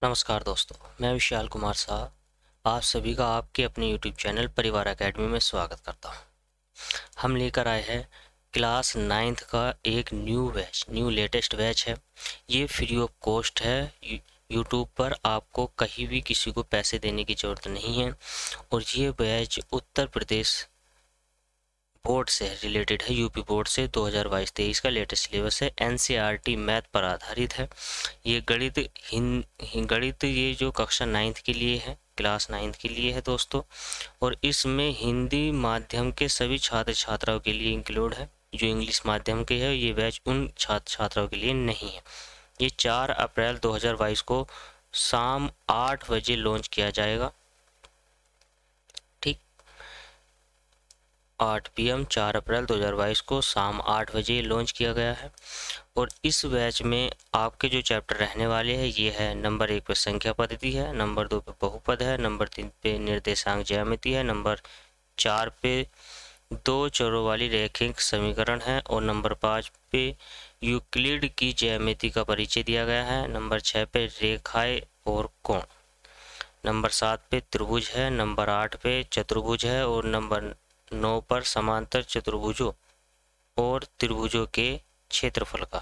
नमस्कार दोस्तों, मैं विशाल कुमार शाह आप सभी का आपके अपने YouTube चैनल परिवार एकेडमी में स्वागत करता हूं। हम लेकर आए हैं क्लास 9th का एक न्यू लेटेस्ट बैच है। ये फ्री ऑफ कॉस्ट है। YouTube पर आपको कहीं भी किसी को पैसे देने की ज़रूरत नहीं है और ये बैच उत्तर प्रदेश बोर्ड से रिलेटेड है। यूपी बोर्ड से 2022-23 का लेटेस्ट सिलेबस है। NCERT मैथ पर आधारित है। ये गणित ये जो कक्षा 9th के लिए है, क्लास 9th के लिए है दोस्तों, और इसमें हिंदी माध्यम के सभी छात्र छात्राओं के लिए इंक्लूड है। जो इंग्लिश माध्यम के है ये बैच उन छात्र छात्राओं के लिए नहीं है। ये 4 अप्रैल 2022 को शाम 8 बजे लॉन्च किया जाएगा। 8 PM 4 अप्रैल 2022 को शाम 8 बजे लॉन्च किया गया है। और इस बैच में आपके जो चैप्टर रहने वाले हैं ये है, नंबर 1 पे संख्या पद्धति है, नंबर 2 पे बहुपद है, नंबर 3 पे निर्देशांक ज्यामिति है, नंबर 4 पे 2 चरों वाली रैखिक समीकरण है, और नंबर 5 पे यूक्लिड की ज्यामिति का परिचय दिया गया है, नंबर 6 पे रेखाएं और कोण, नंबर 7 पे त्रिभुज है, नंबर 8 पे चतुर्भुज है, और नंबर 9 पर समांतर चतुर्भुजों और त्रिभुजों के क्षेत्रफल का।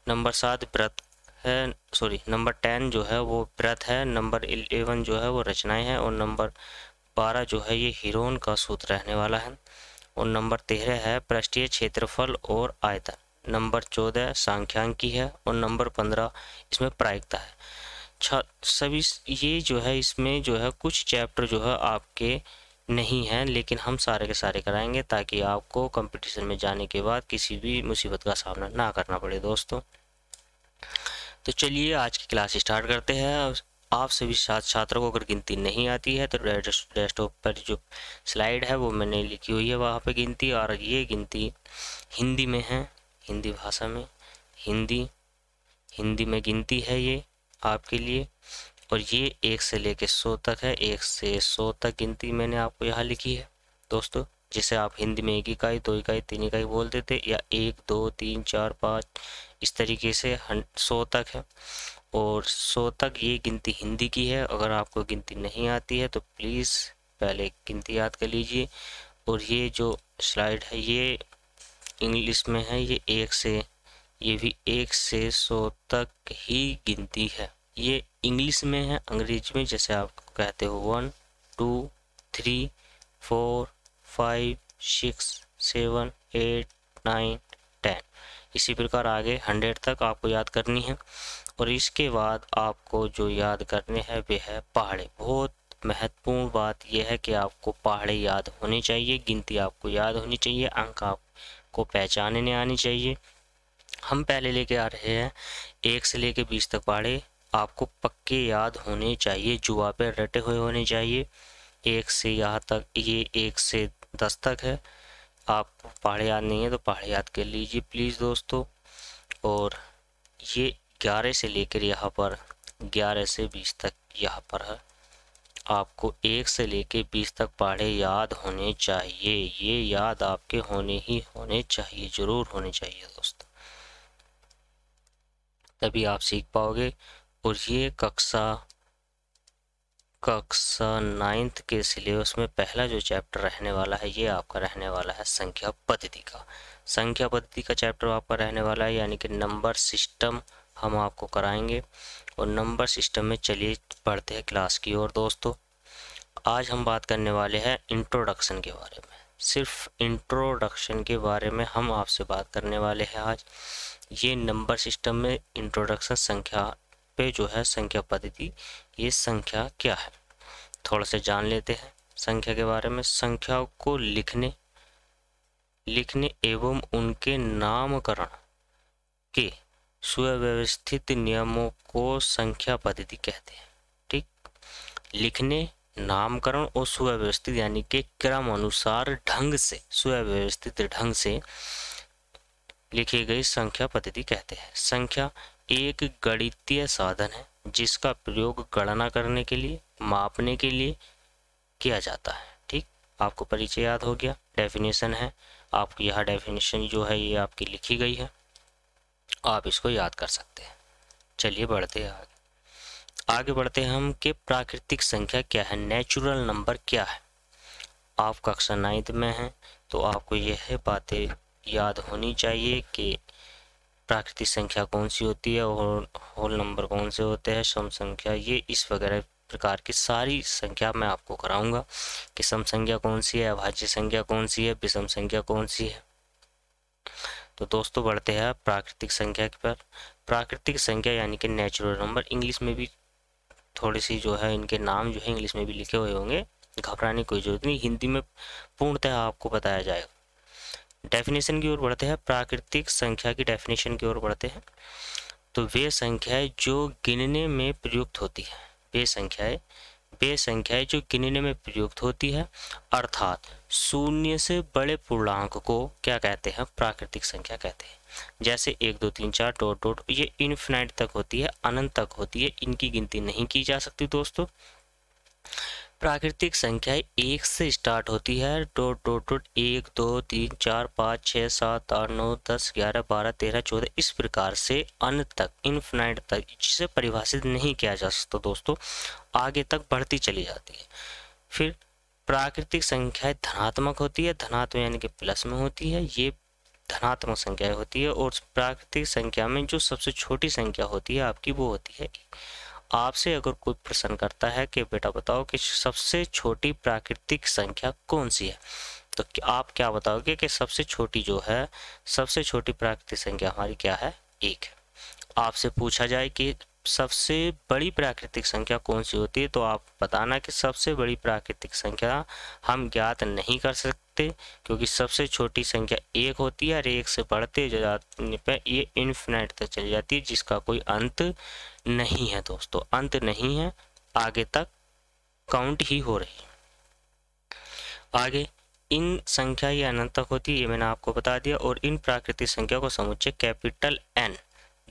नंबर 7 व्रत है, नंबर 10 जो है वो व्रत है, नंबर 11 जो है वो रचनाएं हैं, और नंबर 12 जो है ये हीरोन का सूत्र रहने वाला है, और नंबर 13 है पृष्ठीय क्षेत्रफल और आयतन, नंबर 14 सांख्यांकी है, और नंबर 15 इसमें प्रायिकता है। सभी ये जो है इसमें जो है कुछ चैप्टर जो है आपके नहीं है, लेकिन हम सारे के सारे कराएंगे ताकि आपको कंपटीशन में जाने के बाद किसी भी मुसीबत का सामना ना करना पड़े दोस्तों। तो चलिए आज की क्लास स्टार्ट करते हैं। आप सभी छात्रों को अगर गिनती नहीं आती है तो डेस्कटॉप पर जो स्लाइड है वो मैंने लिखी हुई है, वहाँ पे गिनती, और ये गिनती हिंदी में है, हिंदी भाषा में, हिंदी में गिनती है ये आपके लिए। और ये 1 से लेके 100 तक है, 1 से 100 तक गिनती मैंने आपको यहाँ लिखी है दोस्तों। जिसे आप हिंदी में 1 इकाई, 2 इकाई, 3 इकाई बोलते थे, या 1 2 3 4 5 इस तरीके से 100 तक है। और 100 तक ये गिनती हिंदी की है। अगर आपको गिनती नहीं आती है तो प्लीज़ पहले गिनती याद कर लीजिए। और ये जो स्लाइड है ये इंग्लिश में है, ये भी 1 से 100 तक ही गिनती है। ये इंग्लिश में है, अंग्रेजी में जैसे आप कहते हो 1 2 3 4 5 6 7 8 9 10, इसी प्रकार आगे 100 तक आपको याद करनी है। और इसके बाद आपको जो याद करने हैं वे है पहाड़े। बहुत महत्वपूर्ण बात यह है कि आपको पहाड़े याद होनी चाहिए, गिनती आपको याद होनी चाहिए, अंक आपको पहचानने आनी चाहिए। हम पहले लेके आ रहे हैं 1 से लेके 20 तक पहाड़े आपको पक्के याद होने चाहिए, जुआ पे रटे हुए होने चाहिए। 1 से यहाँ तक, ये 1 से 10 तक है। आपको पहाड़े याद नहीं है तो पहाड़े याद कर लीजिए प्लीज़ दोस्तों। और ये 11 से लेकर यहाँ पर 11 से 20 तक यहाँ पर है। आपको 1 से लेकर 20 तक पहाड़े याद होने चाहिए। ये याद आपके होने चाहिए, ज़रूर होने चाहिए दोस्तों, तभी आप सीख पाओगे। और ये कक्षा 9th के सिलेबस में पहला जो चैप्टर रहने वाला है ये आपका रहने वाला है संख्या पद्धति का। संख्या पद्धति का चैप्टर आपका रहने वाला है, यानी कि नंबर सिस्टम हम आपको कराएंगे। और नंबर सिस्टम में चलिए पढ़ते हैं क्लास की ओर दोस्तों। आज हम बात करने वाले हैं इंट्रोडक्शन के बारे में। सिर्फ इंट्रोडक्शन के बारे में हम आपसे बात करने वाले हैं आज। ये नंबर सिस्टम में इंट्रोडक्शन संख्या पे जो है संख्या पद्धति, ये संख्या क्या है थोड़ा सा जान लेते हैं संख्या के बारे में। संख्याओं को लिखने एवं उनके नामकरण के सुव्यवस्थित नियमों को संख्या पद्धति कहते हैं। ठीक, लिखने, नामकरण और सुव्यवस्थित यानी कि क्रम अनुसार ढंग से, सुव्यवस्थित ढंग से लिखी गई संख्या पद्धति कहते हैं। संख्या एक गणितीय साधन है जिसका प्रयोग गणना करने के लिए, मापने के लिए किया जाता है। ठीक, आपको परिचय याद हो गया, डेफिनेशन है आपको, यह डेफिनेशन जो है ये आपकी लिखी गई है, आप इसको याद कर सकते हैं। चलिए बढ़ते हैं आगे। आगे बढ़ते हैं हम कि प्राकृतिक संख्या क्या है, नेचुरल नंबर क्या है। आप कक्षा 9th में हैं तो आपको यह बातें याद होनी चाहिए कि प्राकृतिक संख्या कौन सी होती है और होल नंबर कौन से होते हैं, सम संख्या, ये इस वगैरह प्रकार की सारी संख्या मैं आपको कराऊंगा कि सम संख्या कौन सी है, अभाज्य संख्या कौन सी है, विषम संख्या कौन सी है। तो दोस्तों बढ़ते हैं प्राकृतिक संख्या पर। प्राकृतिक संख्या यानी कि नेचुरल नंबर, इंग्लिश में भी थोड़ी सी जो है इनके नाम जो है इंग्लिश में भी लिखे हुए होंगे, घबराने की कोई जरूरत नहीं, हिंदी में पूर्णतः आपको बताया जाएगा। डेफिनेशन की ओर बढ़ते हैं, प्राकृतिक संख्या की डेफिनेशन की ओर बढ़ते हैं। तो वे संख्याएं जो गिनने में प्रयुक्त होती है, वे संख्याएं जो गिनने में प्रयुक्त होती है, अर्थात शून्य से बड़े पूर्णांक को क्या कहते हैं, प्राकृतिक संख्या कहते हैं। जैसे 1 2 3 4 डॉट डॉट, ये इनफिनाइट तक होती है, अनंत तक होती है, इनकी गिनती नहीं की जा सकती दोस्तों। प्राकृतिक संख्याएं 1 से स्टार्ट होती है, डॉट डॉट डॉट 1 2 3 4 5 6 7 8 9 10 11 12 13 14 इस प्रकार से अनंत तक, इनफिनाइट तक, जिसे परिभाषित नहीं किया जा सकता दोस्तों, आगे तक बढ़ती चली जाती है। फिर प्राकृतिक संख्याएं धनात्मक होती है, धनात्मक यानी कि प्लस में होती है, ये धनात्मक संख्याएं होती है। और प्राकृतिक संख्या में जो सबसे छोटी संख्या होती है आपकी, वो होती है। आपसे अगर कोई प्रश्न करता है कि बेटा बताओ कि सबसे छोटी प्राकृतिक संख्या कौन सी है, तो आप क्या बताओगे कि सबसे छोटी जो है, सबसे छोटी प्राकृतिक संख्या हमारी क्या है, 1 है। आपसे पूछा जाए कि सबसे बड़ी प्राकृतिक संख्या कौन सी होती है, तो आप बताना कि सबसे बड़ी प्राकृतिक संख्या हम ज्ञात नहीं कर सकते, क्योंकि सबसे छोटी संख्या 1 होती है और 1 से बढ़ते जाने पर ये इनफिनाइट तक चली जाती है, जिसका कोई अंत नहीं है दोस्तों, अंत नहीं है, आगे तक काउंट ही हो रही है। आगे इन संख्या ये अनंत तक होती है, ये मैंने आपको बता दिया। और इन प्राकृतिक संख्या को समुच्चय कैपिटल N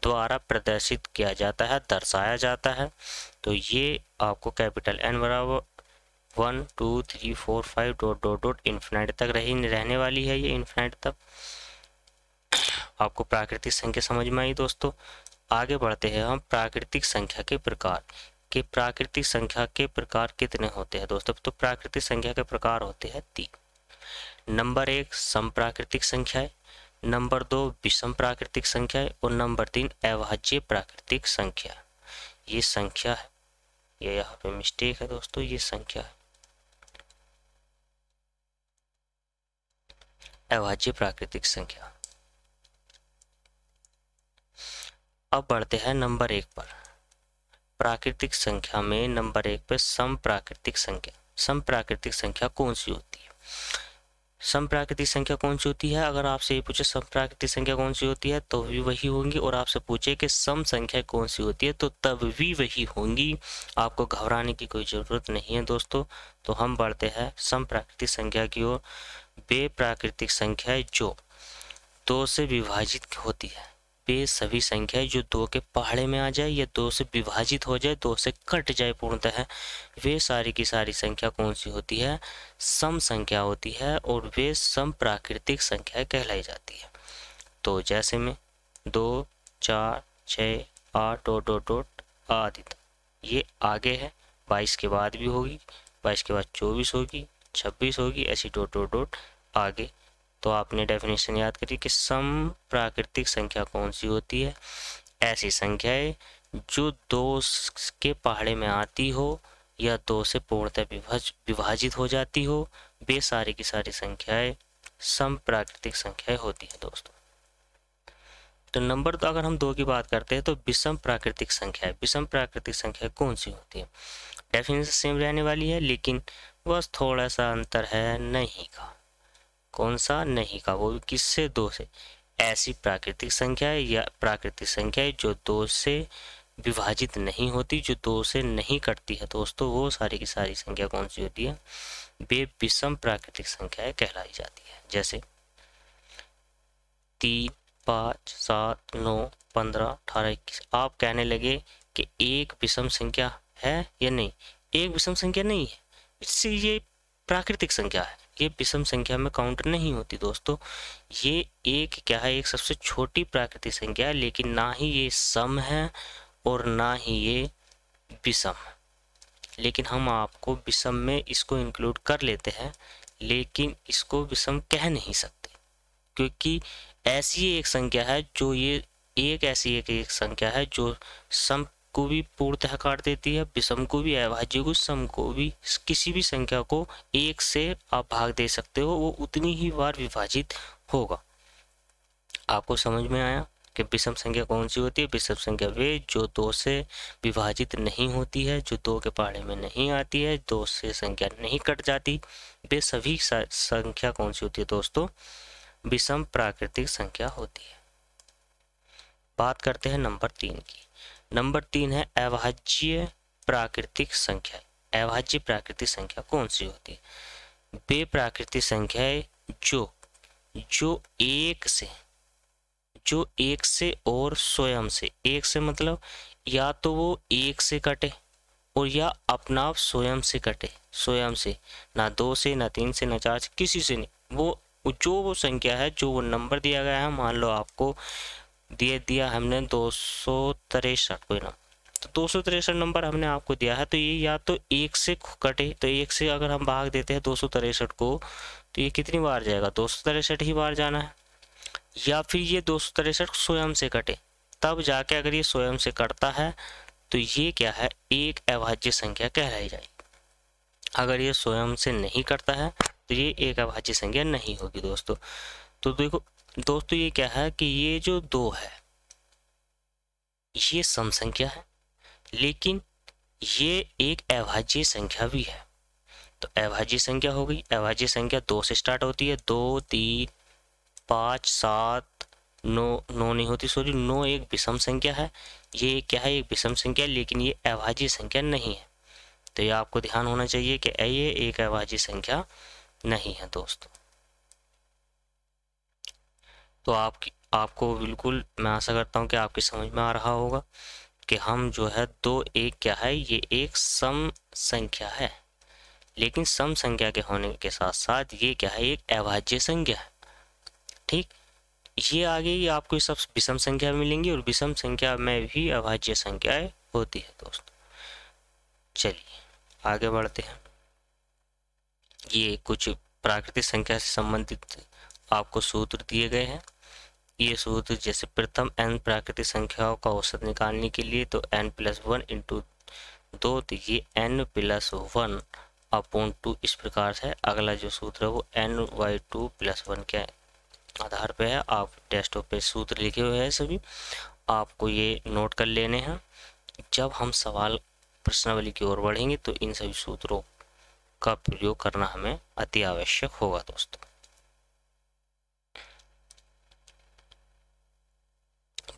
द्वारा प्रदर्शित किया जाता है, दर्शाया जाता है। तो ये आपको कैपिटल N बराबर 1 2 3 4 5 डॉट डॉट डॉट इन्फिनाइट तक रहने वाली है, ये इन्फिनाइट तक। आपको प्राकृतिक संख्या समझ में आई दोस्तों। आगे बढ़ते हैं हम प्राकृतिक संख्या के प्रकार के। प्राकृतिक संख्या के प्रकार कितने होते हैं दोस्तों, तो प्राकृतिक संख्या के प्रकार होते हैं 3। नंबर 1 सम प्राकृतिक संख्याएं, नंबर 2 विषम प्राकृतिक संख्याएं और नंबर 3 अभाज्य प्राकृतिक संख्या। ये संख्या है, ये यहाँ पे मिस्टेक है दोस्तों, ये संख्या है अभाज्य प्राकृतिक संख्या। अब बढ़ते हैं नंबर 1 पर। प्राकृतिक संख्या में नंबर 1 पे सम प्राकृतिक संख्या। सम प्राकृतिक संख्या कौन सी होती है, सम प्राकृतिक संख्या कौन सी होती है, अगर आपसे ये पूछे सम प्राकृतिक संख्या कौन सी होती है तो भी वही होंगी, और आपसे पूछे कि सम संख्या कौन सी होती है तो तब भी वही होंगी, आपको घबराने की कोई ज़रूरत नहीं है दोस्तों। तो हम बढ़ते हैं सम प्राकृतिक संख्या की ओर। वे प्राकृतिक संख्याएं जो 2 से विभाजित होती है, वे सभी संख्याएं जो 2 के पहाड़े में आ जाए या 2 से विभाजित हो जाए, 2 से कट जाए पूर्णतः, वे सारी की सारी संख्या कौन सी होती है, सम संख्या होती है, और वे सम प्राकृतिक संख्याएं कहलाई जाती है। तो जैसे में 2 4 6 8 डॉट डॉट डॉट आदि तक, ये आगे है, 22 के बाद भी होगी, 22 के बाद 24 होगी, 26 होगी, ऐसी डॉट डॉट डॉट आगे। तो आपने डेफिनेशन याद करी कि सम प्राकृतिक संख्या कौन सी होती है, ऐसी संख्याएं जो 2 के पहाड़े में आती हो या 2 से पूर्णतः विभाजित हो जाती हो, वे सारी की सारी संख्याएं सम प्राकृतिक संख्याएं होती है दोस्तों। तो नंबर 2 अगर हम 2 की बात करते हैं तो विषम प्राकृतिक संख्या है। विषम प्राकृतिक संख्या कौन सी होती है, डेफिनेशन सेम रहने वाली है, लेकिन बस थोड़ा सा अंतर है नहीं का। कौन सा, नहीं का, वो किससे, 2 से। ऐसी प्राकृतिक संख्या है या प्राकृतिक संख्या है जो 2 से विभाजित नहीं होती, जो 2 से नहीं कटती है दोस्तों, वो सारी की सारी संख्या कौन सी होती है, वे विषम प्राकृतिक संख्याएं कहलाई जाती है। जैसे 3 5 7 9 15 18 21। आप कहने लगे कि एक विषम संख्या है या नहीं, एक विषम संख्या नहीं है, इससे ये प्राकृतिक संख्या है, ये विषम संख्या में काउंट नहीं होती दोस्तों। ये एक क्या है, एक सबसे छोटी प्राकृतिक संख्या है, लेकिन ना ही ये सम है और ना ही ये विषम, लेकिन हम आपको विषम में इसको इंक्लूड कर लेते हैं, लेकिन इसको विषम कह नहीं सकते, क्योंकि ऐसी एक संख्या है जो ये ऐसी एक संख्या है जो सम को भी पूर्णतः काट देती है, विषम को भी, अभाज्य को, सम को भी। किसी भी संख्या को एक से आप भाग दे सकते हो, वो उतनी ही बार विभाजित होगा। आपको समझ में आया कि विषम संख्या कौन सी होती है? विषम संख्या वे जो 2 से विभाजित नहीं होती है, जो 2 के पहाड़े में नहीं आती है, 2 से संख्या नहीं कट जाती, वे सभी संख्या कौन सी होती है दोस्तों? विषम प्राकृतिक संख्या होती है। बात करते हैं नंबर 3 की। नंबर 3 है अभाज्य प्राकृतिक संख्या। अभाज्य प्राकृतिक संख्या कौन सी होती है? वे प्राकृतिक संख्याएं जो एक से और स्वयं से, एक से मतलब या तो वो एक से कटे और या अपना आप स्वयं से कटे, स्वयं से, ना 2 से, ना 3 से, ना 4 से, किसी से नहीं। वो संख्या है, जो वो नंबर दिया गया है, मान लो आपको दिया हमने 263 कोई ना, तो 263 नंबर हमने आपको दिया है, तो ये या तो एक से कटे, तो एक से अगर हम भाग देते हैं 263 को, तो ये कितनी बार जाएगा? 263 ही बार जाना है। या फिर ये 263 स्वयं से कटे, तब जाके अगर ये स्वयं से कटता है तो ये क्या है? एक अभाज्य संख्या कहलाई जाएगी। अगर ये स्वयं से नहीं कटता है तो ये एक अभाज्य संख्या नहीं होगी दोस्तों। तो देखो दोस्तों, ये क्या है कि ये जो 2 है ये सम संख्या है, लेकिन ये एक अभाज्य संख्या भी है। तो अभाज्य संख्या हो गई। अभाज्य संख्या 2 से स्टार्ट होती है, 2, 3, 5, 7, 9 नहीं होती, सॉरी, 9 एक विषम संख्या है। ये क्या है? एक विषम संख्या, लेकिन ये अभाज्य संख्या नहीं है। तो ये आपको ध्यान होना चाहिए कि ये एक अभाज्य संख्या नहीं है दोस्तों। तो आपको बिल्कुल, मैं आशा करता हूँ कि आपकी समझ में आ रहा होगा कि हम जो है 2 एक क्या है? ये एक सम संख्या है, लेकिन सम संख्या के होने के साथ साथ ये क्या है? एक अभाज्य संख्या है। ठीक, ये आगे ही आपको सब विषम संख्या मिलेंगी और विषम संख्या में भी अभाज्य संख्याएं होती है दोस्तों। चलिए आगे बढ़ते हैं। ये कुछ प्राकृतिक संख्या से संबंधित आपको सूत्र दिए गए हैं। ये सूत्र जैसे प्रथम n प्राकृतिक संख्याओं का औसत निकालने के लिए तो n+1 × 2, तो ये n+1 अपॉन 2 इस प्रकार से। अगला जो सूत्र है वो n/2+1 के आधार पे है। आप डेस्कटॉप पे सूत्र लिखे हुए हैं सभी, आपको ये नोट कर लेने हैं। जब हम सवाल प्रश्नावली की ओर बढ़ेंगे तो इन सभी सूत्रों का प्रयोग करना हमें अति आवश्यक होगा दोस्तों।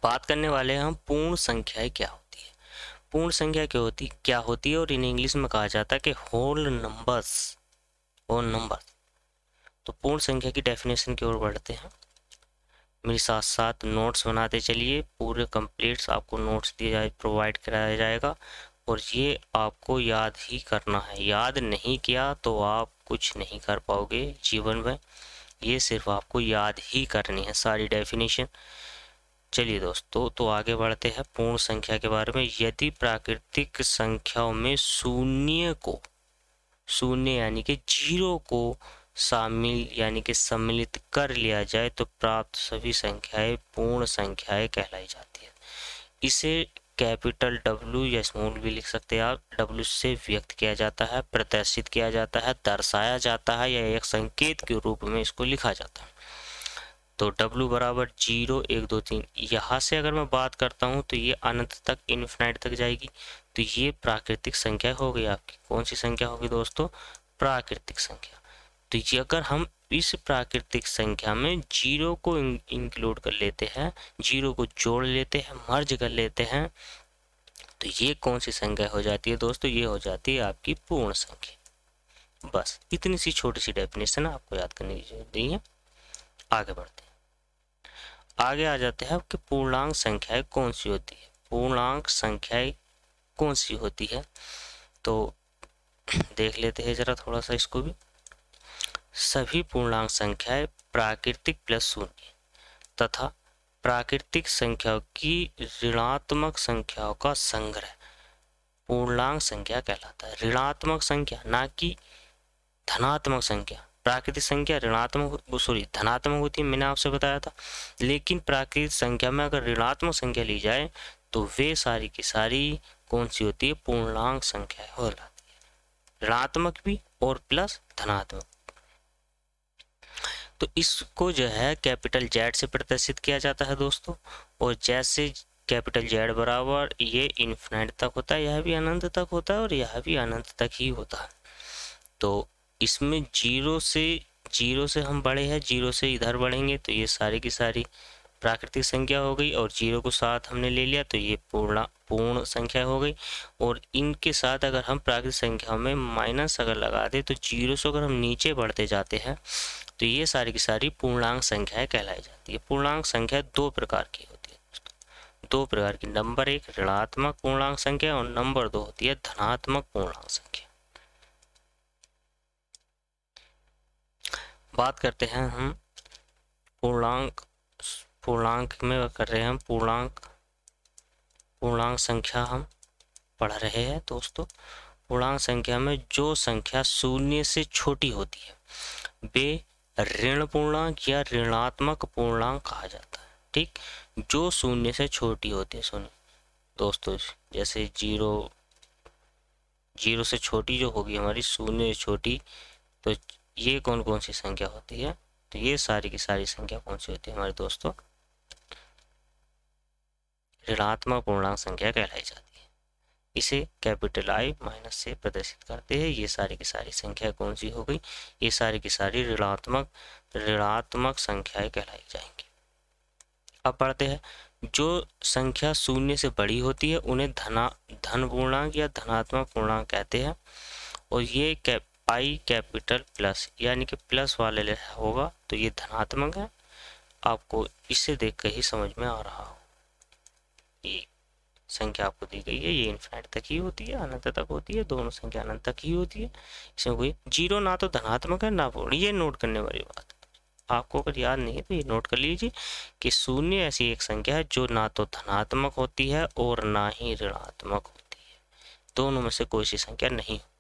बात करने वाले हैं हम पूर्ण संख्याएं क्या होती है। पूर्ण संख्या क्या होती है और इन्हें इंग्लिश में कहा जाता है कि होल नंबर्स। तो पूर्ण संख्या की डेफिनेशन की ओर बढ़ते हैं। मेरे साथ साथ नोट्स बनाते चलिए, पूरे कंप्लीट आपको नोट्स प्रोवाइड कराया जाएगा और ये आपको याद ही करना है। याद नहीं किया तो आप कुछ नहीं कर पाओगे जीवन में, ये सिर्फ आपको याद ही करनी है सारी डेफिनेशन। चलिए दोस्तों, तो आगे बढ़ते हैं पूर्ण संख्या के बारे में। यदि प्राकृतिक संख्याओं में शून्य यानी कि 0 को शामिल यानी कि सम्मिलित कर लिया जाए तो प्राप्त सभी संख्याएं पूर्ण संख्याएं कहलाई जाती है। इसे कैपिटल W या स्मॉल v लिख सकते हैं आप। W से व्यक्त किया जाता है, प्रदर्शित किया जाता है, दर्शाया जाता है या एक संकेत के रूप में इसको लिखा जाता है। तो W बराबर 0, 1, 2, 3। यहाँ से अगर मैं बात करता हूँ तो ये अनंत तक, इन्फिनाइट तक जाएगी। तो ये प्राकृतिक संख्या हो गई आपकी। कौन सी संख्या होगी दोस्तों? प्राकृतिक संख्या। तो ये अगर हम इस प्राकृतिक संख्या में 0 को इंक्लूड कर लेते हैं, 0 को जोड़ लेते हैं, मर्ज कर लेते हैं, तो ये कौन सी संख्या हो जाती है दोस्तों? ये हो जाती है आपकी पूर्ण संख्या। बस इतनी सी छोटी सी डेफिनेशन आपको याद करने की जरूरत नहीं है। आगे बढ़ते हैं। आगे आ जाते हैं कि पूर्णांक संख्याएं कौन सी होती है। पूर्णांक संख्याएं कौन सी होती है तो देख लेते हैं जरा थोड़ा सा इसको भी। सभी पूर्णांक संख्याएं प्राकृतिक प्लस शून्य तथा प्राकृतिक संख्याओं की ऋणात्मक संख्याओं का संग्रह पूर्णांक संख्या कहलाता है। ऋणात्मक संख्या, ना कि धनात्मक संख्या। प्राकृतिक संख्या धनात्मक होती है, मैंने आपसे बताया था, लेकिन प्राकृतिक संख्या में अगर ऋणात्मक संख्या ली जाए तो वे सारी की सारी कौन सी होती है, पूर्णांक संख्या हो जाती है, ऋणात्मक भी और प्लस धनात्मक। तो इसको जो है कैपिटल जेड से प्रदर्शित किया जाता है दोस्तों, और जैसे कैपिटल जेड बराबर ये इन्फिनिट तक होता है, यह भी अनंत तक होता है और यह भी अनंत तक ही होता है। तो इसमें जीरो से हम बढ़े हैं, जीरो से इधर बढ़ेंगे तो ये सारी की सारी प्राकृतिक संख्या हो गई, और जीरो को साथ हमने ले लिया तो ये पूर्ण संख्या हो गई। और इनके साथ अगर हम प्राकृतिक संख्या में माइनस अगर लगा दें तो जीरो से अगर हम नीचे बढ़ते जाते हैं तो ये सारी की सारी पूर्णांक संख्याएं कहलाई जाती है। पूर्णांक संख्या दो प्रकार की होती है दोस्तों, दो प्रकार की। नंबर एक ऋणात्मक पूर्णांक संख्या और नंबर दो होती है धनात्मक पूर्णांक संख्या। बात करते हैं हम पूर्णांक में कर रहे हैं हम पूर्णांक संख्या हम पढ़ रहे हैं दोस्तों। पूर्णांक संख्या में जो संख्या शून्य से छोटी होती है वे ऋण पूर्णांक या ऋणात्मक पूर्णांक कहा जाता है। ठीक, जो शून्य से छोटी होती है, सुनिए दोस्तों, जैसे जीरो से छोटी जो होगी हमारी, शून्य से छोटी, तो ये कौन कौन सी संख्या होती है, तो ये सारी की सारी संख्या कौन सी होती है हमारे दोस्तों, ऋणात्मक पूर्णांक संख्या कहलाई जाती है। इसे कैपिटल I माइनस से प्रदर्शित करते हैं। ये सारी की सारी संख्या कौन सी हो गई, ये सारी की सारी ऋणात्मक संख्याएं कहलाई जाएंगी। अब पढ़ते हैं, जो संख्या शून्य से बड़ी होती है उन्हें धन पूर्णांक या धनात्मक पूर्णांक कहते हैं, और ये I कैपिटल प्लस यानी कि प्लस वाले होगा तो ये धनात्मक है। आपको इससे देख कर ही समझ में आ रहा हो, ये संख्या आपको दी गई है, ये इन्फिनिट तक ही होती है, अनंत तक होती है, दोनों संख्या अनंत तक ही होती है। इसमें कोई जीरो ना तो धनात्मक है ना पूर्ण, ये नोट करने वाली बात है। आपको अगर याद नहीं है तो ये नोट कर लीजिए कि शून्य ऐसी एक संख्या है जो ना तो धनात्मक होती है और ना ही ऋणात्मक होती है, दोनों में से कोई सी संख्या नहीं होती।